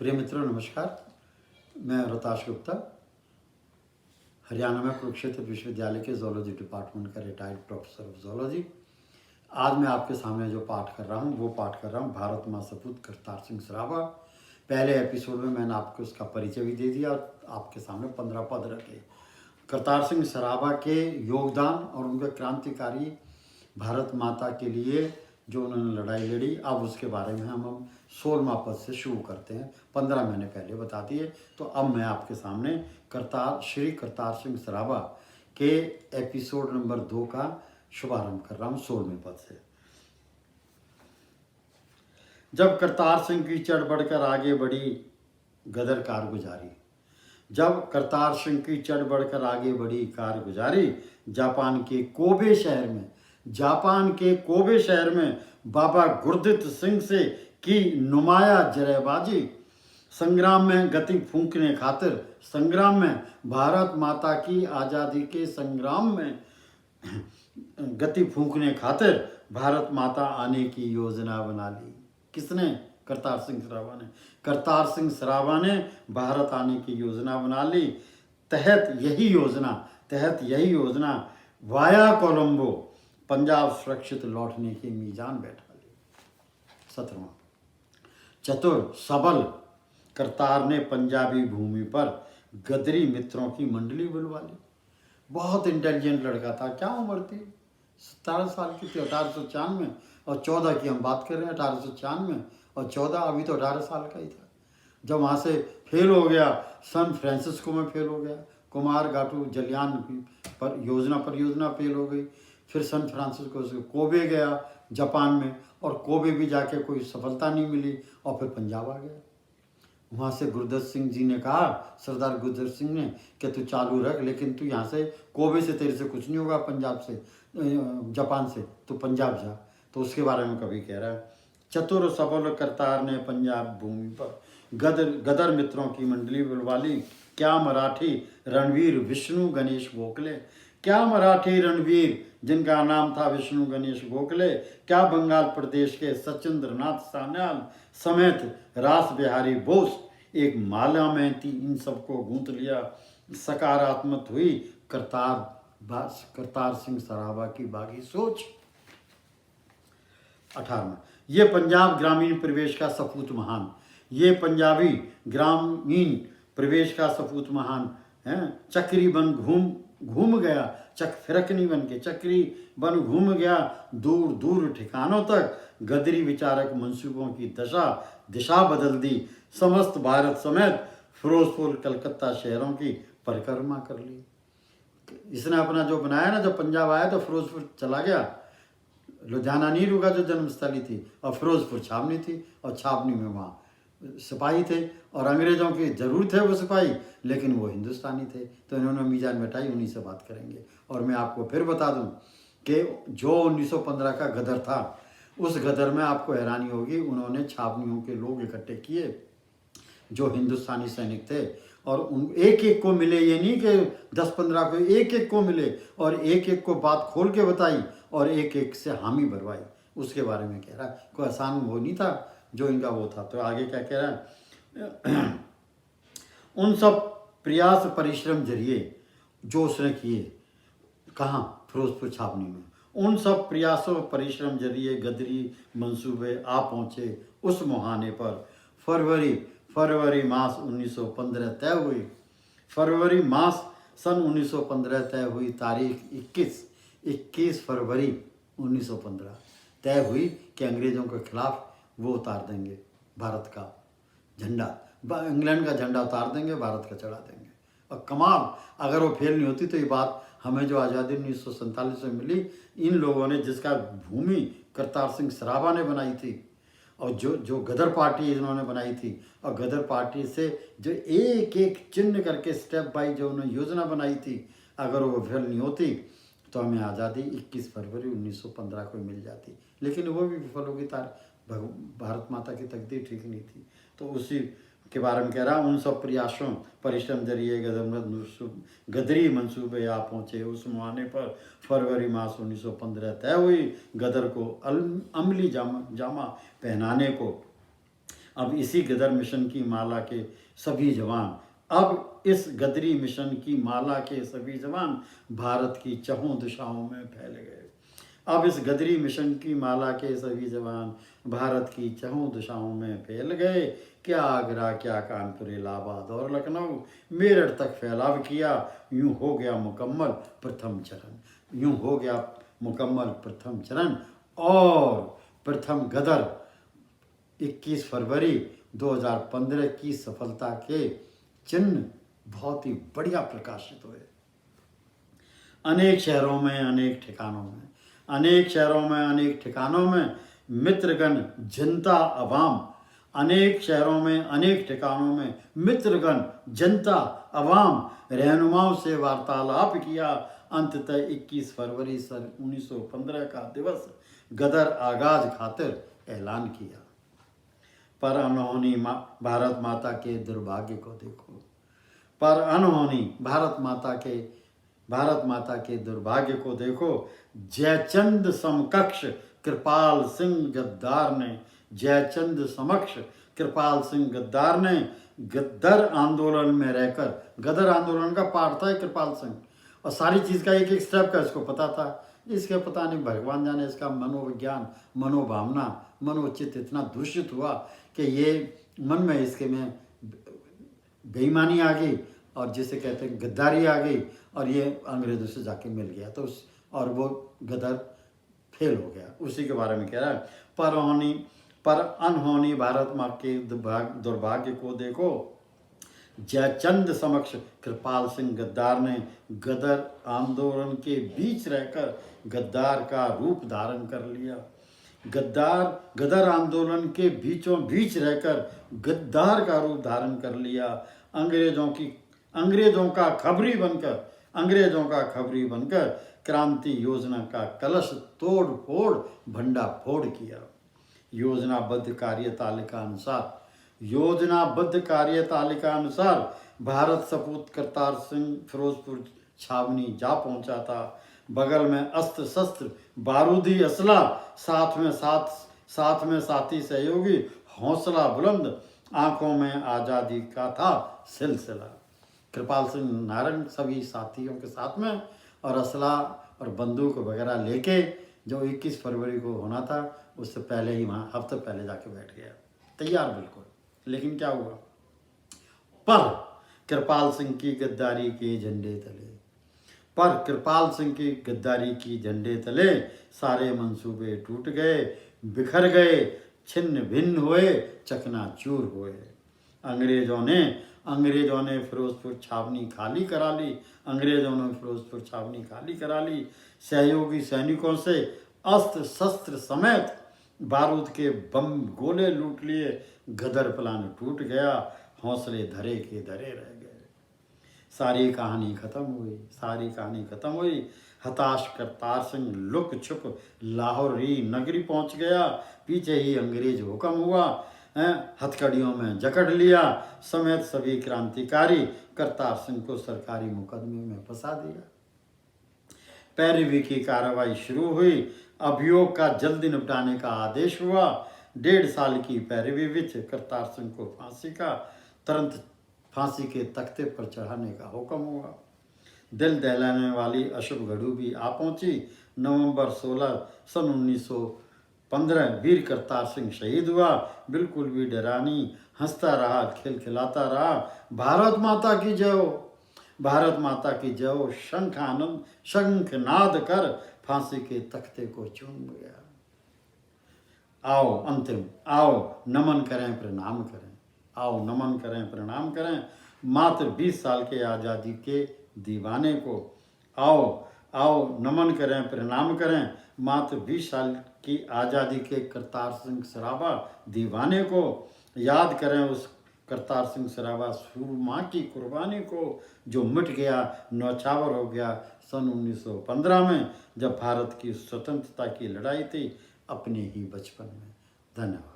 प्रिय मित्रों नमस्कार। मैं रोहताश गुप्ता हरियाणा में कुरुक्षेत्र विश्वविद्यालय के जूलॉजी डिपार्टमेंट का रिटायर्ड प्रोफेसर ऑफ जूलॉजी। आज मैं आपके सामने जो पाठ कर रहा हूँ वो पाठ कर रहा हूँ भारत माँ सपूत करतार सिंह सराभा। पहले एपिसोड में मैंने आपको उसका परिचय भी दे दिया और आपके सामने 15 पद रखे। करतार सिंह सराभा के योगदान और उनके क्रांतिकारी भारत माता के लिए जो उन्होंने लड़ाई लड़ी, अब उसके बारे में हम 16वां पद से शुरू करते हैं। 15 मैंने पहले बता दिए, तो अब मैं आपके सामने श्री करतार सिंह सराभा के एपिसोड नंबर 2 का शुभारंभ कर रहा हूँ 16वें पद से। जब करतार सिंह की चढ़ बढ़कर आगे बढ़ी गदर कारगुजारी, जब करतार सिंह की चढ़ बढ़कर आगे बढ़ी कारगुजारी, जापान के कोबे शहर में बाबा गुरदित सिंह से की नुमाया जरेबाजी, संग्राम में गति फूंकने खातिर, संग्राम में भारत माता की आज़ादी के संग्राम में गति फूंकने खातिर भारत माता आने की योजना बना ली। किसने? करतार सिंह सराभा ने। करतार सिंह सराभा ने भारत आने की योजना बना ली। तहत यही योजना वाया कोलंबो पंजाब सुरक्षित लौटने की मीजान बैठा ली। 17वां, चतुर सबल करतार ने पंजाबी भूमि पर गदरी मित्रों की मंडली बुलवा ली। बहुत इंटेलिजेंट लड़का था। क्या उम्र थी? 17 साल की थी 1894 और 14 की हम बात कर रहे हैं 1896 और 14, अभी तो 18 साल का ही था। जब वहाँ से फेल हो गया, सन फ्रांसिस्को में फेल हो गया, कुमार घाटू जलियान पर योजना फेल हो गई। फिर सन फ्रांसिस्को से कोबे गया जापान में, और कोबे भी जाके कोई सफलता नहीं मिली, और फिर पंजाब आ गया। वहाँ से गुरदत्त सिंह जी ने कहा, सरदार गुरदत्त सिंह ने, कि तू चालू रख, लेकिन तू यहाँ से कोबे से तेरे से कुछ नहीं होगा, पंजाब से जापान से, तो पंजाब जा। तो उसके बारे में कभी कह रहा है, चतुर सबल करतार ने पंजाब भूमि पर गदर मित्रों की मंडली बुलवा ली। क्या मराठी रणवीर विष्णु गणेश गोखले, क्या मराठी रणवीर जिनका नाम था विष्णु गणेश गोखले, क्या बंगाल प्रदेश के सचिंद्रनाथ सान्याल समेत रास बिहारी बोस एक माला में थी, इन सबको गूंथ लिया। सकारात्मक हुई करतार सिंह सराभा की बागी सोच। 18वां, ये पंजाब ग्रामीण प्रवेश का सपूत महान, ये पंजाबी ग्रामीण प्रवेश का सपूत महान है। चक्री बन घूम गया, फिरकनी बन के चक्री बन घूम गया दूर दूर ठिकानों तक। गदरी विचारक मंसूबों की दिशा बदल दी। समस्त भारत समेत फिरोजपुर कलकत्ता शहरों की परिक्रमा कर ली। इसने अपना जो बनाया ना, जब पंजाब आया तो फिरोजपुर चला गया, लुधियाना नहीं रुका जो जन्मस्थली थी, और फिरोजपुर छावनी थी, और छावनी में वहाँ सिपाही थे, और अंग्रेज़ों के जरूर थे वो सिपाही, लेकिन वो हिंदुस्तानी थे, तो इन्होंने मीजान बैठाई। उन्हीं से बात करेंगे। और मैं आपको फिर बता दूं कि जो 1915 का गदर था, उस गदर में आपको हैरानी होगी, उन्होंने छावनियों के लोग इकट्ठे किए जो हिंदुस्तानी सैनिक थे, और उन एक एक को मिले, ये नहीं कि 10-15 को, एक एक को मिले, और एक एक को बात खोल के बताई, और एक एक से हामी भरवाई। उसके बारे में कह रहा है, कोई आसान वो नहीं था जो इनका वो था। तो आगे क्या कह रहा है, उन सब प्रयास परिश्रम जरिए जो उसने किए, कहाँ? फिरोजपुर छावनी में। उन सब प्रयासों परिश्रम जरिए गदरी मंसूबे आ पहुँचे उस मुहाने पर। फरवरी मास 1915 तय हुई। फरवरी मास सन 1915 तय हुई। तारीख 21 फरवरी 1915 तय हुई कि अंग्रेज़ों के खिलाफ वो उतार देंगे भारत का झंडा, इंग्लैंड का झंडा उतार देंगे, भारत का चढ़ा देंगे। और कमाल, अगर वो फेल नहीं होती तो ये बात हमें जो आज़ादी 1947 में मिली, इन लोगों ने, जिसका भूमि करतार सिंह सराभा ने बनाई थी, और जो गदर पार्टी इन्होंने बनाई थी, और गदर पार्टी से जो एक एक चिन्ह करके स्टेप बाई जो उन्होंने योजना बनाई थी, अगर वो फेल नहीं होती तो हमें आज़ादी 21 फरवरी 1915 को मिल जाती। लेकिन वो भी विफल होगी। भारत माता की तकदीर ठीक नहीं थी। तो उसी के बारे में कह रहा, उन सब प्रयासों परिश्रम जरिए गदरी मंसूबे आ पहुँचे उस मुहाने पर। फरवरी मास 1915 तय हुई गदर को अमली जामा पहनाने को। अब इसी गदर मिशन की माला के सभी जवान अब इस गदरी मिशन की माला के सभी जवान भारत की चहों दिशाओं में फैल गए। अब इस गदरी मिशन की माला के सभी जवान भारत की चहों दिशाओं में फैल गए। क्या आगरा, क्या कानपुर, इलाहाबाद और लखनऊ, मेरठ तक फैलाव किया। यूं हो गया मुकम्मल प्रथम चरण, यूं हो गया मुकम्मल प्रथम चरण। और प्रथम गदर 21 फरवरी 2015 की सफलता के चिन्ह बहुत ही बढ़िया प्रकाशित हुए। अनेक शहरों में, अनेक ठिकानों में, अनेक शहरों में, अनेक ठिकानों में मित्रगण, जनता, अवाम, अनेक शहरों में, अनेक ठिकानों में मित्रगण, जनता, अवाम, रहनुमाओं से वार्तालाप किया। अंततः 21 फरवरी सन 1915 का दिवस गदर आगाज खातिर ऐलान किया। पर अनहोनी भारत माता के दुर्भाग्य को देखो, पर अनहोनी भारत माता के दुर्भाग्य को देखो। जयचंद समकक्ष कृपाल सिंह गद्दार ने, जयचंद समक्ष कृपाल सिंह गद्दार ने गद्दर आंदोलन में रहकर, गदर आंदोलन का पार्ट था कृपाल सिंह, और सारी चीज़ का एक एक स्टेप का इसको पता था। इसके पता नहीं भगवान जाने इसका मनोविज्ञान, मनोभावना, मनोचित इतना दूषित हुआ कि ये मन में इसके में बेईमानी आ गई और जिसे कहते हैं गद्दारी आ गई, और ये अंग्रेज़ों से जाके मिल गया तो और वो गदर फेल हो गया। उसी के बारे में कह रहा है। पर अनहोनी भारत माँ के दुर्भाग्य को देखो। जयचंद समक्ष कृपाल सिंह गद्दार ने गदर आंदोलन के बीच रहकर गद्दार का रूप धारण कर लिया। गदर आंदोलन के बीचों बीच रहकर गद्दार का रूप धारण कर लिया। अंग्रेजों का खबरी बनकर क्रांति योजना का कलश तोड़ फोड़ भंडा फोड़ किया। योजनाबद्ध कार्यतालिका अनुसार भारत सपूत करतार सिंह फिरोजपुर छावनी जा पहुंचा था। बगल में अस्त्र शस्त्र, बारूदी असला, साथ में साथी सहयोगी, हौसला बुलंद, आंखों में आज़ादी का था सिलसिला। कृपाल सिंह नारंग सभी साथियों के साथ में और असला और बंदूक वगैरह लेके जो 21 फरवरी को होना था उससे पहले ही वहाँ हफ्ते पहले जाके बैठ गया, तैयार बिल्कुल। लेकिन क्या हुआ? पर कृपाल सिंह की गद्दारी के झंडे तले सारे मंसूबे टूट गए, बिखर गए, छिन्न भिन्न हुए, चकनाचूर हुए। अंग्रेजों ने फिरोजपुर छावनी खाली करा ली। सहयोगी सैनिकों से अस्त्र शस्त्र समेत बारूद के बम गोले लूट लिए। गदर प्लान टूट गया, हौसले धरे के धरे रह गए। सारी कहानी खत्म हुई। हताश करतार सिंह लुक छुप लाहौर नगरी पहुंच गया। पीछे ही अंग्रेज हुक्म हुआ, हथकड़ियों में जकड़ लिया समेत सभी क्रांतिकारी करतार सिंह को सरकारी मुकदमे में फंसा दिया। पैरवी की कार्रवाई शुरू हुई। अभियोग का जल्दी निपटाने का आदेश हुआ। 1.5 साल की पैरवी विच करतार सिंह को तुरंत फांसी के तख्ते पर चढ़ाने का हुक्म हुआ। दिल दहलाने वाली अशुभ घड़ी भी आ पहुंची। नवंबर 16 सन 1915 वीर करतार सिंह शहीद हुआ। बिल्कुल भी डरा नहीं, हंसता रहा, खिलखिलाता रहा। भारत माता की जय हो, शंखनाद कर फांसी के तख्ते को चूम गया। आओ नमन करें, प्रणाम करें मात्र 20 साल के आज़ादी के दीवाने को। आओ नमन करें, प्रणाम करें मात्र 20 साल की आज़ादी के करतार सिंह सराबा दीवाने को। याद करें उस करतार सिंह सराबा सूरमा की कुर्बानी को जो मिट गया, नौछावर हो गया सन 1915 में, जब भारत की स्वतंत्रता की लड़ाई थी अपने ही बचपन में। धन्यवाद।